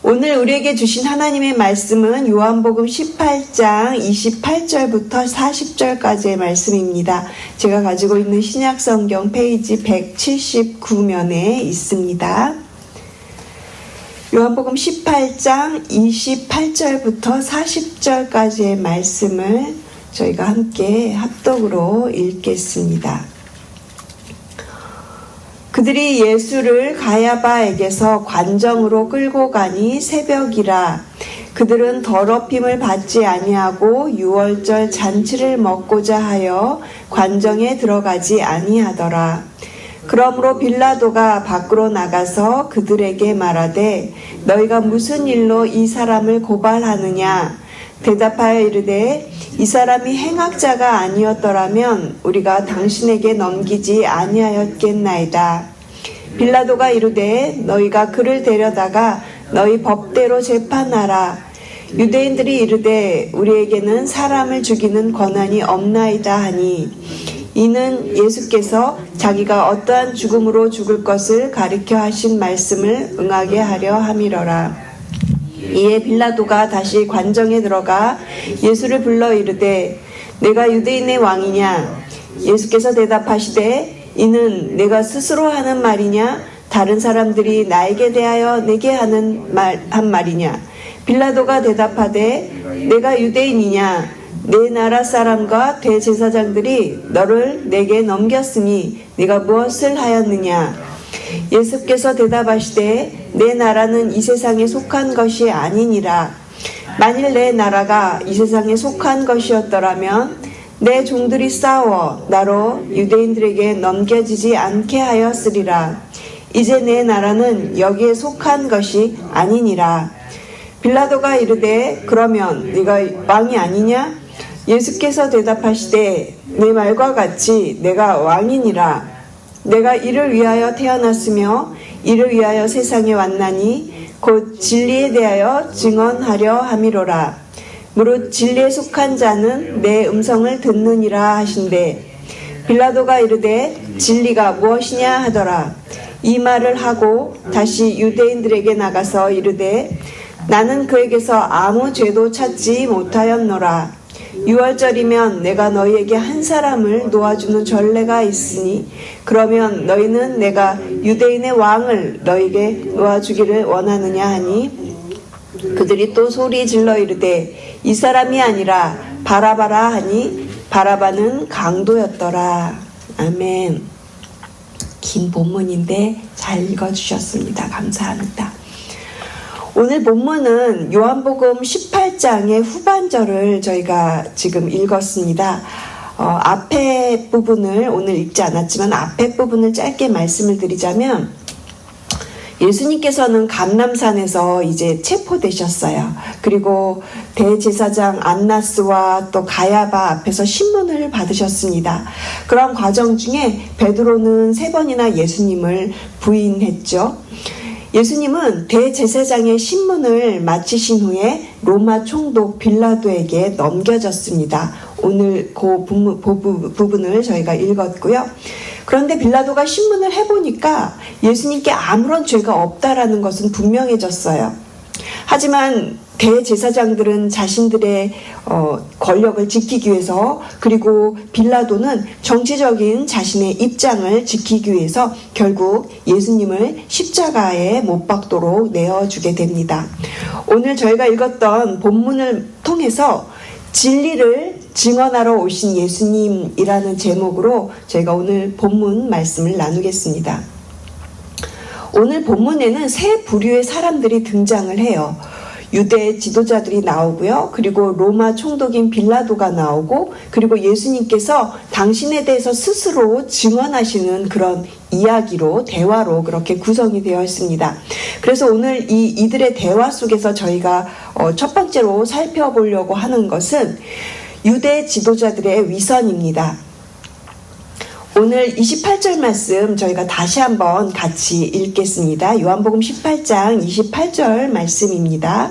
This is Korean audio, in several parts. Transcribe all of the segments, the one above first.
오늘 우리에게 주신 하나님의 말씀은 요한복음 18장 28절부터 40절까지의 말씀입니다. 제가 가지고 있는 신약성경 페이지 179면에 있습니다. 요한복음 18장 28절부터 40절까지의 말씀을 저희가 함께 합독으로 읽겠습니다. 그들이 예수를 가야바에게서 관정으로 끌고 가니 새벽이라. 그들은 더럽힘을 받지 아니하고 유월절 잔치를 먹고자 하여 관정에 들어가지 아니하더라. 그러므로 빌라도가 밖으로 나가서 그들에게 말하되 너희가 무슨 일로 이 사람을 고발하느냐? 대답하여 이르되 이 사람이 행악자가 아니었더라면 우리가 당신에게 넘기지 아니하였겠나이다. 빌라도가 이르되 너희가 그를 데려다가 너희 법대로 재판하라. 유대인들이 이르되 우리에게는 사람을 죽이는 권한이 없나이다 하니 이는 예수께서 자기가 어떠한 죽음으로 죽을 것을 가리켜 하신 말씀을 응하게 하려 함이러라. 이에 빌라도가 다시 관정에 들어가 예수를 불러 이르되 내가 유대인의 왕이냐? 예수께서 대답하시되 이는 내가 스스로 하는 말이냐? 다른 사람들이 나에게 대하여 내게 한 말이냐? 빌라도가 대답하되 내가 유대인이냐? 내 나라 사람과 대제사장들이 너를 내게 넘겼으니 네가 무엇을 하였느냐? 예수께서 대답하시되 내 나라는 이 세상에 속한 것이 아니니라. 만일 내 나라가 이 세상에 속한 것이었더라면 내 종들이 싸워 나로 유대인들에게 넘겨지지 않게 하였으리라. 이제 내 나라는 여기에 속한 것이 아니니라. 빌라도가 이르되 그러면 네가 왕이 아니냐? 예수께서 대답하시되 내 말과 같이 내가 왕이니라. 내가 이를 위하여 태어났으며 이를 위하여 세상에 왔나니 곧 진리에 대하여 증언하려 함이로라. 무릇 진리에 속한 자는 내 음성을 듣느니라 하신대. 빌라도가 이르되 진리가 무엇이냐 하더라. 이 말을 하고 다시 유대인들에게 나가서 이르되 나는 그에게서 아무 죄도 찾지 못하였노라. 유월절이면 내가 너희에게 한 사람을 놓아주는 전례가 있으니 그러면 너희는 내가 유대인의 왕을 너희에게 놓아주기를 원하느냐 하니 그들이 또 소리 질러 이르되 이 사람이 아니라 바라바라 하니 바라바는 강도였더라. 아멘. 긴 본문인데 잘 읽어주셨습니다. 감사합니다. 오늘 본문은 요한복음 18장의 후반절을 저희가 지금 읽었습니다. 앞에 부분을 오늘 읽지 않았지만 앞에 부분을 짧게 말씀을 드리자면 예수님께서는 감람산에서 이제 체포되셨어요. 그리고 대제사장 안나스와 또 가야바 앞에서 신문을 받으셨습니다. 그런 과정 중에 베드로는 3번이나 예수님을 부인했죠. 예수님은 대제사장의 신문을 마치신 후에 로마 총독 빌라도에게 넘겨졌습니다. 오늘 그 부분을 저희가 읽었고요. 그런데 빌라도가 신문을 해보니까 예수님께 아무런 죄가 없다라는 것은 분명해졌어요. 하지만 대제사장들은 자신들의 권력을 지키기 위해서 그리고 빌라도는 정치적인 자신의 입장을 지키기 위해서 결국 예수님을 십자가에 못 박도록 내어주게 됩니다. 오늘 저희가 읽었던 본문을 통해서 진리를 증언하러 오신 예수님이라는 제목으로 저희가 오늘 본문 말씀을 나누겠습니다. 오늘 본문에는 세 부류의 사람들이 등장을 해요. 유대 지도자들이 나오고요. 그리고 로마 총독인 빌라도가 나오고 그리고 예수님께서 당신에 대해서 스스로 증언하시는 그런 이야기로 대화로 그렇게 구성이 되어 있습니다. 그래서 오늘 이들의 대화 속에서 저희가 첫 번째로 살펴보려고 하는 것은 유대 지도자들의 위선입니다. 오늘 28절 말씀 저희가 다시 한번 같이 읽겠습니다. 요한복음 18장 28절 말씀입니다.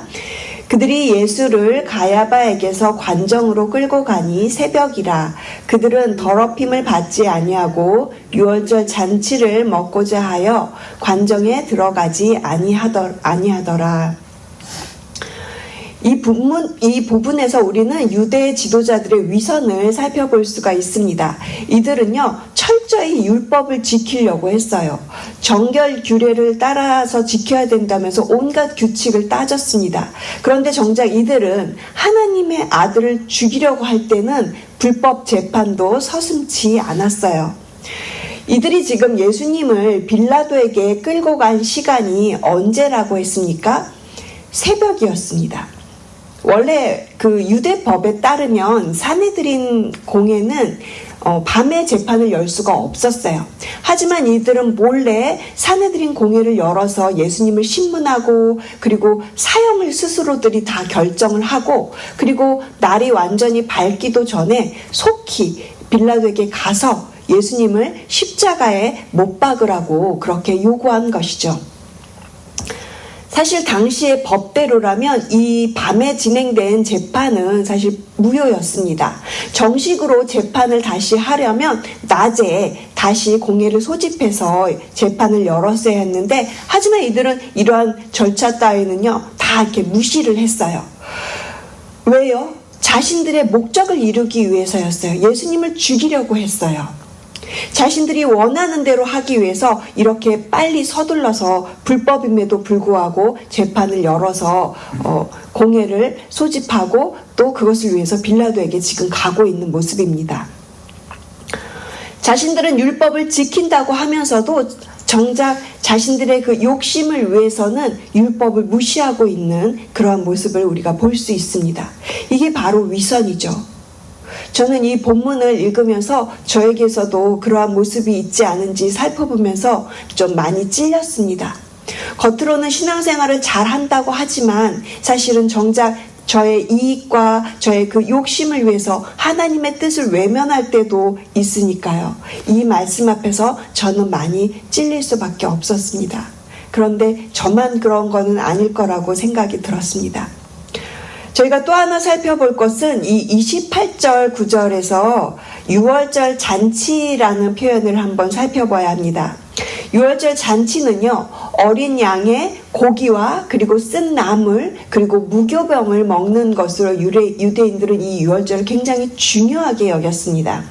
그들이 예수를 가야바에게서 관정으로 끌고 가니 새벽이라. 그들은 더럽힘을 받지 아니하고 유월절 잔치를 먹고자 하여 관정에 들어가지 아니하더라. 이 부분에서 우리는 유대 지도자들의 위선을 살펴볼 수가 있습니다. 이들은요, 철저히 율법을 지키려고 했어요. 정결 규례를 따라서 지켜야 된다면서 온갖 규칙을 따졌습니다. 그런데 정작 이들은 하나님의 아들을 죽이려고 할 때는 불법 재판도 서슴지 않았어요. 이들이 지금 예수님을 빌라도에게 끌고 간 시간이 언제라고 했습니까? 새벽이었습니다. 원래 그 유대법에 따르면 사내들인 공회는 밤에 재판을 열 수가 없었어요. 하지만 이들은 몰래 사내들인 공회를 열어서 예수님을 신문하고 그리고 사형을 스스로들이 다 결정을 하고 그리고 날이 완전히 밝기도 전에 속히 빌라도에게 가서 예수님을 십자가에 못 박으라고 그렇게 요구한 것이죠. 사실 당시의 법대로라면 이 밤에 진행된 재판은 사실 무효였습니다. 정식으로 재판을 다시 하려면 낮에 다시 공회를 소집해서 재판을 열었어야 했는데 하지만 이들은 이러한 절차 따위는요 다 이렇게 무시를 했어요. 왜요? 자신들의 목적을 이루기 위해서였어요. 예수님을 죽이려고 했어요. 자신들이 원하는 대로 하기 위해서 이렇게 빨리 서둘러서 불법임에도 불구하고 재판을 열어서 공회를 소집하고 또 그것을 위해서 빌라도에게 지금 가고 있는 모습입니다. 자신들은 율법을 지킨다고 하면서도 정작 자신들의 그 욕심을 위해서는 율법을 무시하고 있는 그러한 모습을 우리가 볼 수 있습니다. 이게 바로 위선이죠. 저는 이 본문을 읽으면서 저에게서도 그러한 모습이 있지 않은지 살펴보면서 좀 많이 찔렸습니다. 겉으로는 신앙생활을 잘 한다고 하지만 사실은 정작 저의 이익과 저의 그 욕심을 위해서 하나님의 뜻을 외면할 때도 있으니까요. 이 말씀 앞에서 저는 많이 찔릴 수밖에 없었습니다. 그런데 저만 그런 거는 아닐 거라고 생각이 들었습니다. 저희가 또 하나 살펴볼 것은 이 28절 9절에서 유월절 잔치라는 표현을 한번 살펴봐야 합니다. 유월절 잔치는요, 어린 양의 고기와 그리고 쓴 나물 그리고 무교병을 먹는 것으로 유대인들은 이 유월절을 굉장히 중요하게 여겼습니다.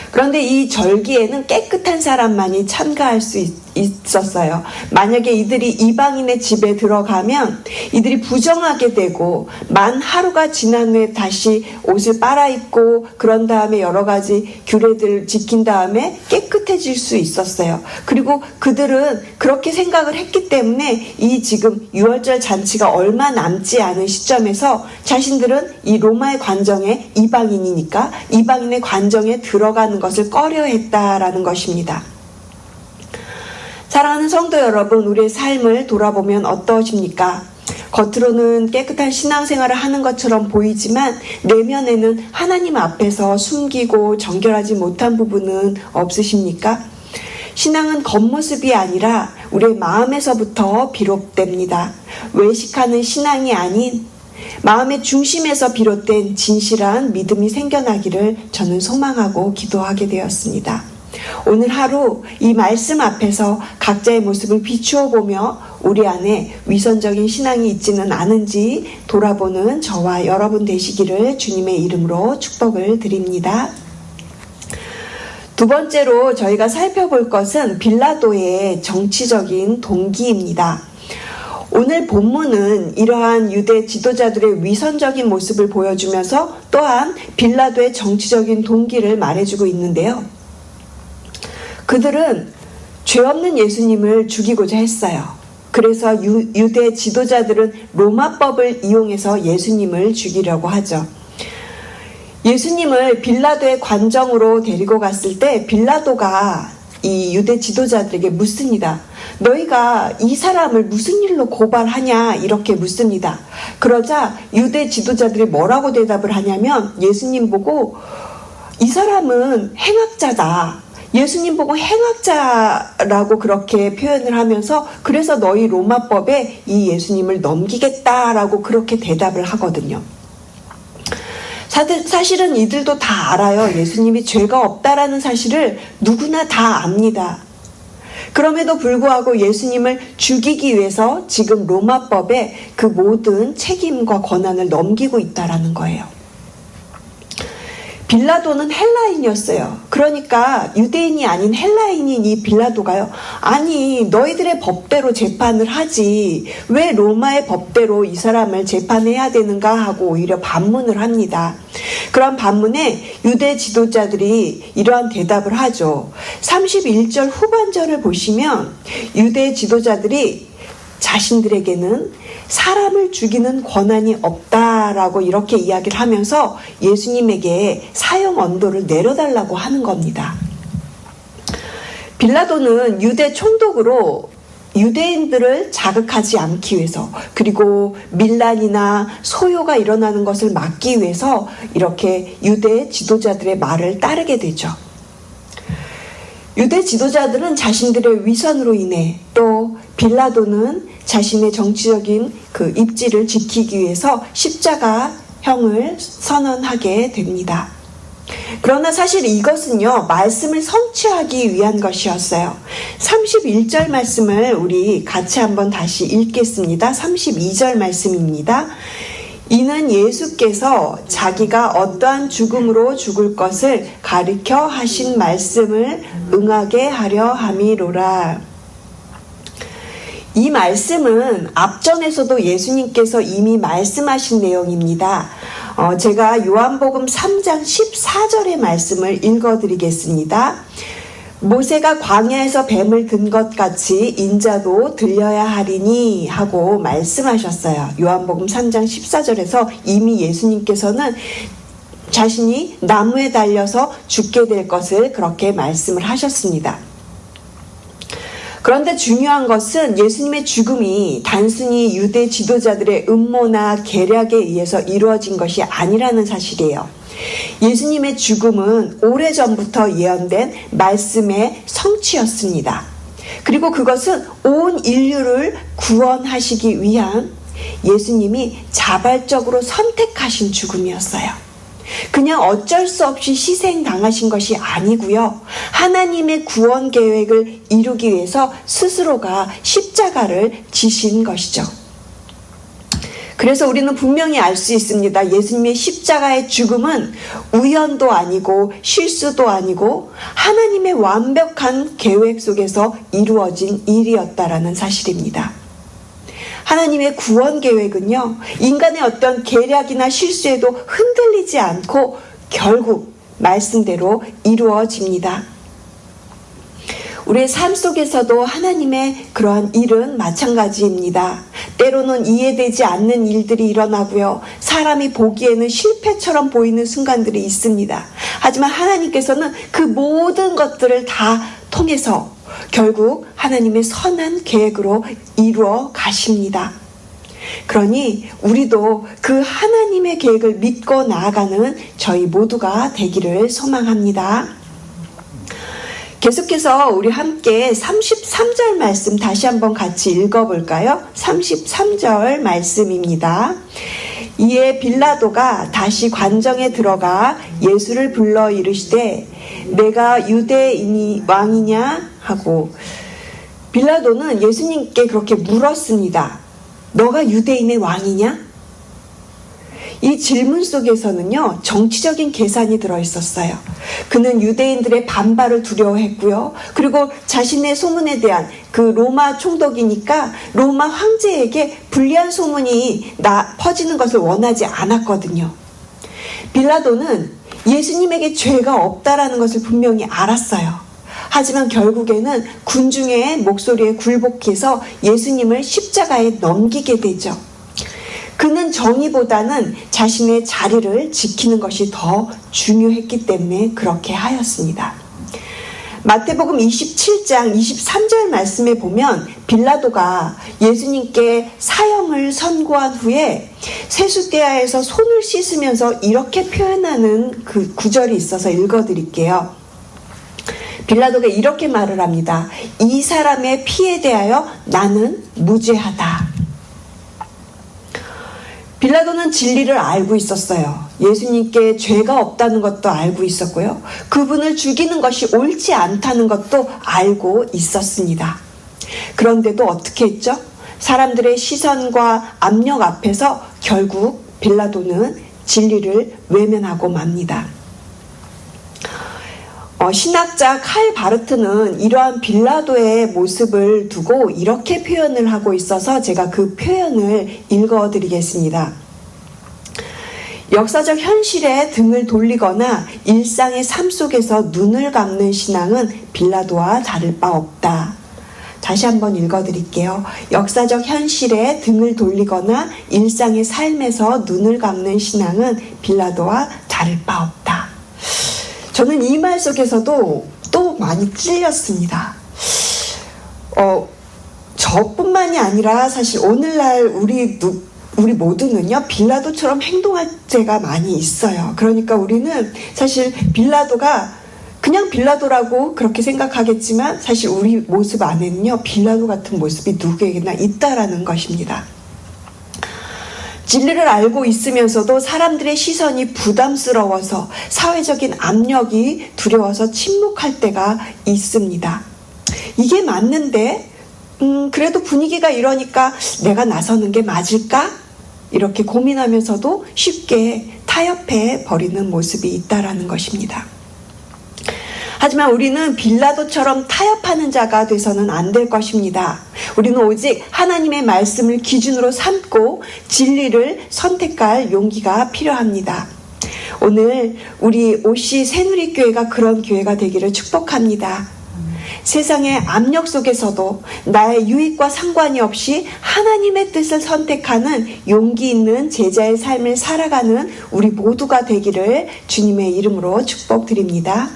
그런데 이 절기에는 깨끗한 사람만이 참가할 수 있었어요. 만약에 이들이 이방인의 집에 들어가면 이들이 부정하게 되고 만 하루가 지난 후에 다시 옷을 빨아입고 그런 다음에 여러 가지 규례들을 지킨 다음에 깨끗해질 수 있었어요. 그리고 그들은 그렇게 생각을 했기 때문에 이 지금 유월절 잔치가 얼마 남지 않은 시점에서 자신들은 이 로마의 관정에 이방인이니까 이방인의 관정에 들어가는 것을 꺼려했다라는 것입니다. 사랑하는 성도 여러분, 우리의 삶을 돌아보면 어떠십니까? 겉으로는 깨끗한 신앙생활을 하는 것처럼 보이지만 내면에는 하나님 앞에서 숨기고 정결하지 못한 부분은 없으십니까? 신앙은 겉모습이 아니라 우리의 마음에서부터 비롯됩니다. 외식하는 신앙이 아닌 마음의 중심에서 비롯된 진실한 믿음이 생겨나기를 저는 소망하고 기도하게 되었습니다. 오늘 하루 이 말씀 앞에서 각자의 모습을 비추어 보며 우리 안에 위선적인 신앙이 있지는 않은지 돌아보는 저와 여러분 되시기를 주님의 이름으로 축복을 드립니다. 두 번째로 저희가 살펴볼 것은 빌라도의 정치적인 동기입니다. 오늘 본문은 이러한 유대 지도자들의 위선적인 모습을 보여주면서 또한 빌라도의 정치적인 동기를 말해주고 있는데요. 그들은 죄 없는 예수님을 죽이고자 했어요. 그래서 유대 지도자들은 로마법을 이용해서 예수님을 죽이려고 하죠. 예수님을 빌라도의 관정으로 데리고 갔을 때 빌라도가 이 유대 지도자들에게 묻습니다. 너희가 이 사람을 무슨 일로 고발하냐 이렇게 묻습니다. 그러자 유대 지도자들이 뭐라고 대답을 하냐면 예수님 보고 이 사람은 행악자다. 예수님 보고 행악자라고 그렇게 표현을 하면서 그래서 너희 로마법에 이 예수님을 넘기겠다라고 그렇게 대답을 하거든요. 사실은 이들도 다 알아요. 예수님이 죄가 없다라는 사실을 누구나 다 압니다. 그럼에도 불구하고 예수님을 죽이기 위해서 지금 로마법에 그 모든 책임과 권한을 넘기고 있다라는 거예요. 빌라도는 헬라인이었어요. 그러니까 유대인이 아닌 헬라인인 이 빌라도가요. 아니, 너희들의 법대로 재판을 하지 왜 로마의 법대로 이 사람을 재판해야 되는가 하고 오히려 반문을 합니다. 그런 반문에 유대 지도자들이 이러한 대답을 하죠. 31절 후반절을 보시면 유대 지도자들이 자신들에게는 사람을 죽이는 권한이 없다라고 이렇게 이야기를 하면서 예수님에게 사형 언도를 내려달라고 하는 겁니다. 빌라도는 유대 총독으로 유대인들을 자극하지 않기 위해서, 그리고 밀란이나 소요가 일어나는 것을 막기 위해서 이렇게 유대 지도자들의 말을 따르게 되죠. 유대 지도자들은 자신들의 위선으로 인해, 또 빌라도는 자신의 정치적인 그 입지를 지키기 위해서 십자가형을 선언하게 됩니다. 그러나 사실 이것은요, 말씀을 성취하기 위한 것이었어요. 31절 말씀을 우리 같이 한번 다시 읽겠습니다. 32절 말씀입니다. 이는 예수께서 자기가 어떠한 죽음으로 죽을 것을 가르쳐 하신 말씀을 응하게 하려 함이로라. 이 말씀은 앞전에서도 예수님께서 이미 말씀하신 내용입니다. 제가 요한복음 3장 14절의 말씀을 읽어드리겠습니다. 모세가 광야에서 뱀을 든 것 같이 인자도 들려야 하리니 하고 말씀하셨어요. 요한복음 3장 14절에서 이미 예수님께서는 자신이 나무에 달려서 죽게 될 것을 그렇게 말씀을 하셨습니다. 그런데 중요한 것은 예수님의 죽음이 단순히 유대 지도자들의 음모나 계략에 의해서 이루어진 것이 아니라는 사실이에요. 예수님의 죽음은 오래전부터 예언된 말씀의 성취였습니다. 그리고 그것은 온 인류를 구원하시기 위한 예수님이 자발적으로 선택하신 죽음이었어요. 그냥 어쩔 수 없이 희생당하신 것이 아니고요. 하나님의 구원 계획을 이루기 위해서 스스로가 십자가를 지신 것이죠. 그래서 우리는 분명히 알 수 있습니다. 예수님의 십자가의 죽음은 우연도 아니고 실수도 아니고 하나님의 완벽한 계획 속에서 이루어진 일이었다라는 사실입니다. 하나님의 구원 계획은요, 인간의 어떤 계략이나 실수에도 흔들리지 않고 결국 말씀대로 이루어집니다. 우리의 삶 속에서도 하나님의 그러한 일은 마찬가지입니다. 때로는 이해되지 않는 일들이 일어나고요. 사람이 보기에는 실패처럼 보이는 순간들이 있습니다. 하지만 하나님께서는 그 모든 것들을 다 통해서 결국 하나님의 선한 계획으로 이루어 가십니다. 그러니 우리도 그 하나님의 계획을 믿고 나아가는 저희 모두가 되기를 소망합니다. 계속해서 우리 함께 33절 말씀 다시 한번 같이 읽어볼까요? 33절 말씀입니다. 이에 빌라도가 다시 관정에 들어가 예수를 불러 이르시되 내가 유대인이 왕이냐 하고, 빌라도는 예수님께 그렇게 물었습니다. 너가 유대인의 왕이냐? 이 질문 속에서는요, 정치적인 계산이 들어있었어요. 그는 유대인들의 반발을 두려워했고요. 그리고 자신의 소문에 대한 그 로마 총독이니까 로마 황제에게 불리한 소문이 퍼지는 것을 원하지 않았거든요. 빌라도는 예수님에게 죄가 없다라는 것을 분명히 알았어요. 하지만 결국에는 군중의 목소리에 굴복해서 예수님을 십자가에 넘기게 되죠. 그는 정의보다는 자신의 자리를 지키는 것이 더 중요했기 때문에 그렇게 하였습니다. 마태복음 27장 23절 말씀에 보면 빌라도가 예수님께 사형을 선고한 후에 세숫대야에서 손을 씻으면서 이렇게 표현하는 그 구절이 있어서 읽어드릴게요. 빌라도가 이렇게 말을 합니다. 이 사람의 피에 대하여 나는 무죄하다. 빌라도는 진리를 알고 있었어요. 예수님께 죄가 없다는 것도 알고 있었고요. 그분을 죽이는 것이 옳지 않다는 것도 알고 있었습니다. 그런데도 어떻게 했죠? 사람들의 시선과 압력 앞에서 결국 빌라도는 진리를 외면하고 맙니다. 신학자 칼 바르트는 이러한 빌라도의 모습을 두고 이렇게 표현을 하고 있어서 제가 그 표현을 읽어드리겠습니다. 역사적 현실에 등을 돌리거나 일상의 삶 속에서 눈을 감는 신앙은 빌라도와 다를 바 없다. 다시 한번 읽어드릴게요. 역사적 현실에 등을 돌리거나 일상의 삶에서 눈을 감는 신앙은 빌라도와 다를 바 없다. 저는 이 말 속에서도 또 많이 찔렸습니다. 저뿐만이 아니라 사실 오늘날 우리 모두는요, 빌라도처럼 행동할 때가 많이 있어요. 그러니까 우리는 사실 빌라도가 그냥 빌라도라고 그렇게 생각하겠지만 사실 우리 모습 안에는요, 빌라도 같은 모습이 누구에게나 있다라는 것입니다. 진리를 알고 있으면서도 사람들의 시선이 부담스러워서 사회적인 압력이 두려워서 침묵할 때가 있습니다. 이게 맞는데 그래도 분위기가 이러니까 내가 나서는 게 맞을까? 이렇게 고민하면서도 쉽게 타협해 버리는 모습이 있다라는 것입니다. 하지만 우리는 빌라도처럼 타협하는 자가 돼서는 안 될 것입니다. 우리는 오직 하나님의 말씀을 기준으로 삼고 진리를 선택할 용기가 필요합니다. 오늘 우리 OC 새누리교회가 그런 교회가 되기를 축복합니다. 세상의 압력 속에서도 나의 유익과 상관이 없이 하나님의 뜻을 선택하는 용기 있는 제자의 삶을 살아가는 우리 모두가 되기를 주님의 이름으로 축복드립니다.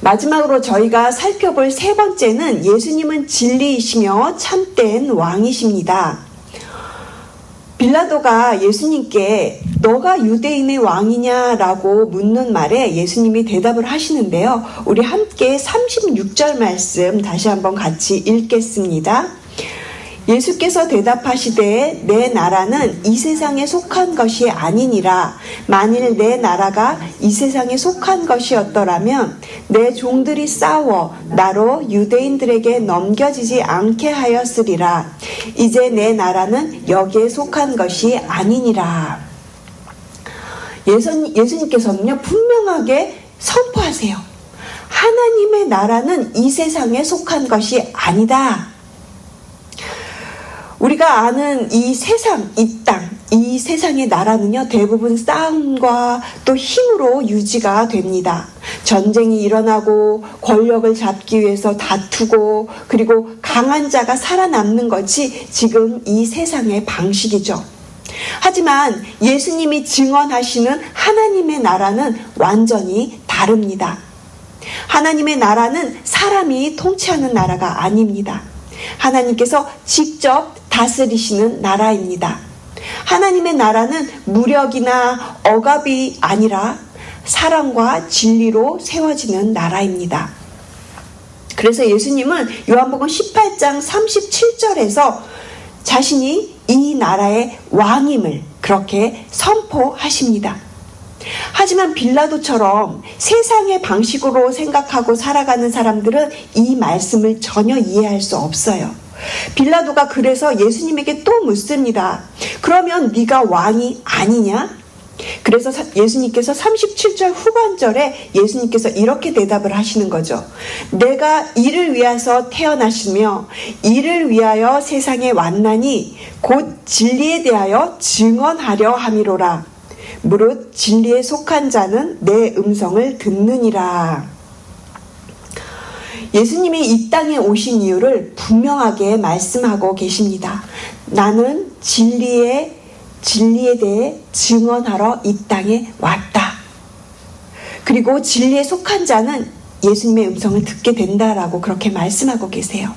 마지막으로 저희가 살펴볼 세 번째는 예수님은 진리이시며 참된 왕이십니다. 빌라도가 예수님께 너가 유대인의 왕이냐라고 묻는 말에 예수님이 대답을 하시는데요. 우리 함께 36절 말씀 다시 한번 같이 읽겠습니다. 예수께서 대답하시되 내 나라는 이 세상에 속한 것이 아니니라. 만일 내 나라가 이 세상에 속한 것이었더라면 내 종들이 싸워 나로 유대인들에게 넘겨지지 않게 하였으리라. 이제 내 나라는 여기에 속한 것이 아니니라. 예수님께서는요, 분명하게 선포하세요. 하나님의 나라는 이 세상에 속한 것이 아니다. 우리가 아는 이 세상, 이 땅, 이 세상의 나라는요, 대부분 싸움과 또 힘으로 유지가 됩니다. 전쟁이 일어나고 권력을 잡기 위해서 다투고 그리고 강한 자가 살아남는 것이 지금 이 세상의 방식이죠. 하지만 예수님이 증언하시는 하나님의 나라는 완전히 다릅니다. 하나님의 나라는 사람이 통치하는 나라가 아닙니다. 하나님께서 직접 다스리시는 나라입니다. 하나님의 나라는 무력이나 억압이 아니라 사랑과 진리로 세워지는 나라입니다. 그래서 예수님은 요한복음 18장 37절에서 자신이 이 나라의 왕임을 그렇게 선포하십니다. 하지만 빌라도처럼 세상의 방식으로 생각하고 살아가는 사람들은 이 말씀을 전혀 이해할 수 없어요. 빌라도가 그래서 예수님에게 또 묻습니다. 그러면 네가 왕이 아니냐? 그래서 예수님께서 37절 후반절에 예수님께서 이렇게 대답을 하시는 거죠. 내가 이를 위해서 태어나시며 이를 위하여 세상에 왔나니 곧 진리에 대하여 증언하려 함이로라. 무릇 진리에 속한 자는 내 음성을 듣느니라. 예수님이 이 땅에 오신 이유를 분명하게 말씀하고 계십니다. 나는 진리에 대해 증언하러 이 땅에 왔다. 그리고 진리에 속한 자는 예수님의 음성을 듣게 된다라고 그렇게 말씀하고 계세요.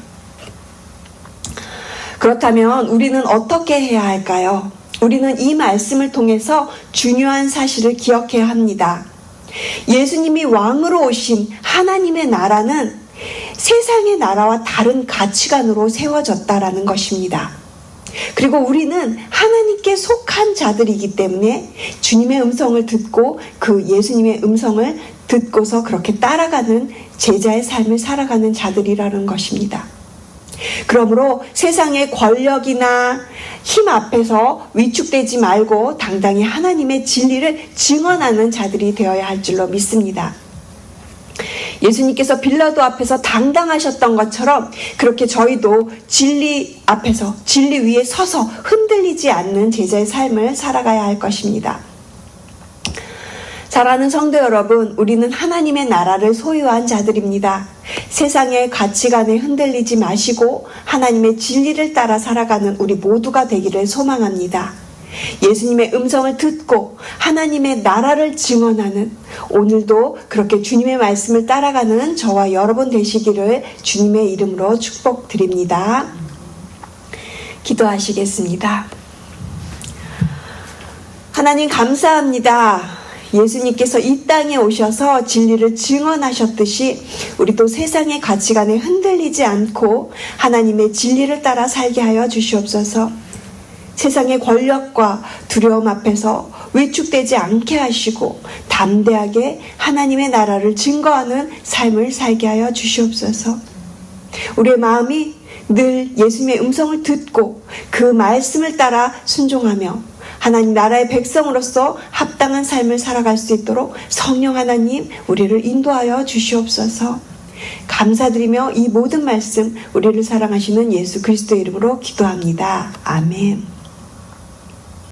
그렇다면 우리는 어떻게 해야 할까요? 우리는 이 말씀을 통해서 중요한 사실을 기억해야 합니다. 예수님이 왕으로 오신 하나님의 나라는 세상의 나라와 다른 가치관으로 세워졌다라는 것입니다. 그리고 우리는 하나님께 속한 자들이기 때문에 주님의 음성을 듣고 그 예수님의 음성을 듣고서 그렇게 따라가는 제자의 삶을 살아가는 자들이라는 것입니다. 그러므로 세상의 권력이나 힘 앞에서 위축되지 말고 당당히 하나님의 진리를 증언하는 자들이 되어야 할 줄로 믿습니다. 예수님께서 빌라도 앞에서 당당하셨던 것처럼 그렇게 저희도 진리 앞에서 진리 위에 서서 흔들리지 않는 제자의 삶을 살아가야 할 것입니다. 사랑하는 성도 여러분, 우리는 하나님의 나라를 소유한 자들입니다. 세상의 가치관에 흔들리지 마시고 하나님의 진리를 따라 살아가는 우리 모두가 되기를 소망합니다. 예수님의 음성을 듣고 하나님의 나라를 증언하는, 오늘도 그렇게 주님의 말씀을 따라가는 저와 여러분 되시기를 주님의 이름으로 축복드립니다. 기도하시겠습니다. 하나님 감사합니다. 예수님께서 이 땅에 오셔서 진리를 증언하셨듯이 우리도 세상의 가치관에 흔들리지 않고 하나님의 진리를 따라 살게 하여 주시옵소서. 세상의 권력과 두려움 앞에서 위축되지 않게 하시고 담대하게 하나님의 나라를 증거하는 삶을 살게 하여 주시옵소서. 우리의 마음이 늘 예수님의 음성을 듣고 그 말씀을 따라 순종하며 하나님 나라의 백성으로서 합당한 삶을 살아갈 수 있도록 성령 하나님 우리를 인도하여 주시옵소서. 감사드리며 이 모든 말씀 우리를 사랑하시는 예수 그리스도의 이름으로 기도합니다. 아멘.